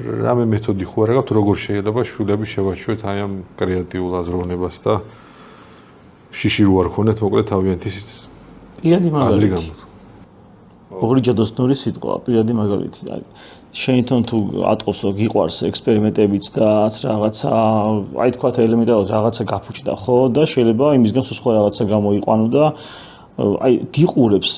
რამე მეთოდი ხო არ გაქვთ როგორ შეიძლება შვილები შევაჩვევთ აი ამ კრეატიულ აზროვნებას და შიში რო არ ქონეთ მოკლედ თავიანთი პირადი მაგალითი ორიჯადოსნური სიტყვა პირადი მაგალითი შენ თვითონ თუ ატყობს რომ გიყვარს ექსპერიმენტებიც და რაღაცა აი თქვათ ელემენტარულად რაღაცა გაფუჭდა ხო და შეიძლება იმისგან სხვა რაღაცა გამოიყვანო და აი გიყურებს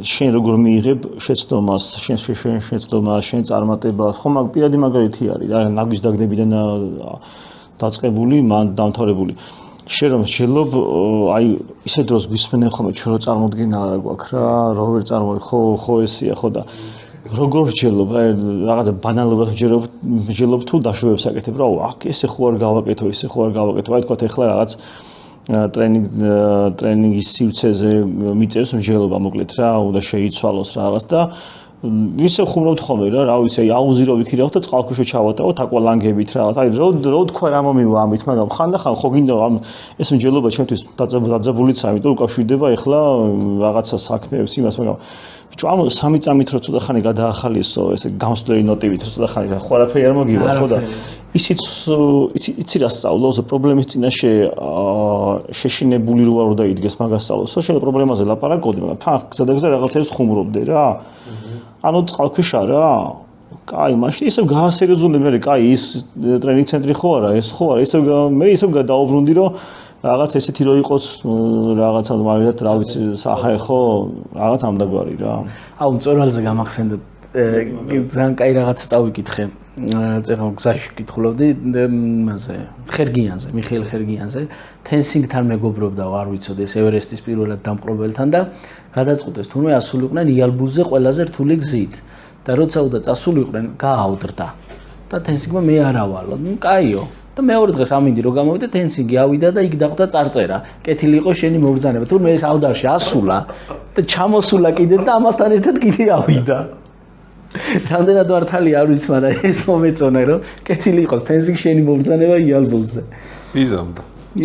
შენ როგორ მიიღებ შეცდომას შენ შეცდომას შენ წარმატებას ხო მაგ პირადი მაგალითი არის რა ნაგვის დაგდებიდან დაწყებული მან დამთავრებული შენ რომ შეიძლება აი ისეთ დროს გვისმენენ ხოლმე ჩვენ რო წარმოდგენა არა გვაქვს რა ვერ წარმოი ხო ესია ხო და როგორ ვჯელობ აი რაღაცა ბანალობას ვჯელობ თუ დაშვებებს აკეთებ რა აქ ესე ხო არ გავაკეთო ესე ხო არ გავაკეთო აი თქვათ ეხლა რაღაც ტრენინგის სივრცეზე მიწევს მსჯელობა მოკლედ რა უნდა შეიცვალოს რაღაც და ისე ხუმრობთ ხოლმე რა ვიცი აი აუზირო ვიქირავთ და წყალქვეშ ჩავატაოთ აკვალანგებით რაღაც აი რო თქვა რა მომივა ამით მაგრამ ხანდახან ხო გინდა ამ ეს მსჯელობა ჩვენთვის დაძაბულიც ამიტომ უკავშირდება ეხლა რაღაცა საქმეებს იმას მაგრამ ბიჭო ამ 3 წამით რო ცოტა ხანი გადაახალიესო ესე გამსვლელი ნოტივით რო ცოტა ხანი ხო არაფერი არ მოგივა ხო და ისიც იცი რა სწავლობს პრობლემის წინაშე შეშინებული რო არ უნდა იდგეს მაგას სწავლობს ხო შეიძლება პრობლემაზე ლაპარაკობდი მაგრამ თან გზადაგზა რაღაცებს ხუმრობდე რა ანუ წყალქვეშ არა კაი მაშინ ისევ გაასერიოზული მე კაი ის ტრენინგ ცენტრი ხო არა ეს ხო არა ისევ გადაუბრუნდი რომ რაღაც ესეთი რო იყოს რაღაცა მაგათ რა ვიცი საჰაე ხო რაღაც ამდაგვარი რა აუ მწვერვალზე გამახსენდა ძალიან კაი რაღაცა წავიკითხე წერა გზაში კითხულობდი მასე ხერგიანზე მიხეილ ხერგიანზე თენსინგთან მეგობრობდა არ ვიცოდი ეს ევერესტის პირველად დამპყრობელთან და გადაწყვეტეს თურმე ასულიყვნენ იალბუზზე ყველაზე რთული გზით და როცა უნდა წასულიყვნენ გააუდრდა და თენსინგმა მე არა ვალვა ნუ კაიო და მეორე დღეს ამინდი რომ გამოვიდა თენსინგი ავიდა და იქ დახვდა წარწერა კეთილი იყო შენი მობრძანება თურმე ეს ავდარში ასულა და ჩამოსულა კიდეც და ამასთან ერთად კიდე ავიდა რამდენად მართალი არ ვიცი მაგრამ ეს მომეწონა რომ კეთილი იყოს თენსინგ შენი მობრძანება იალბუზზე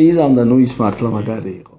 იზამდა ნუ ის მართლა მაგარი იყო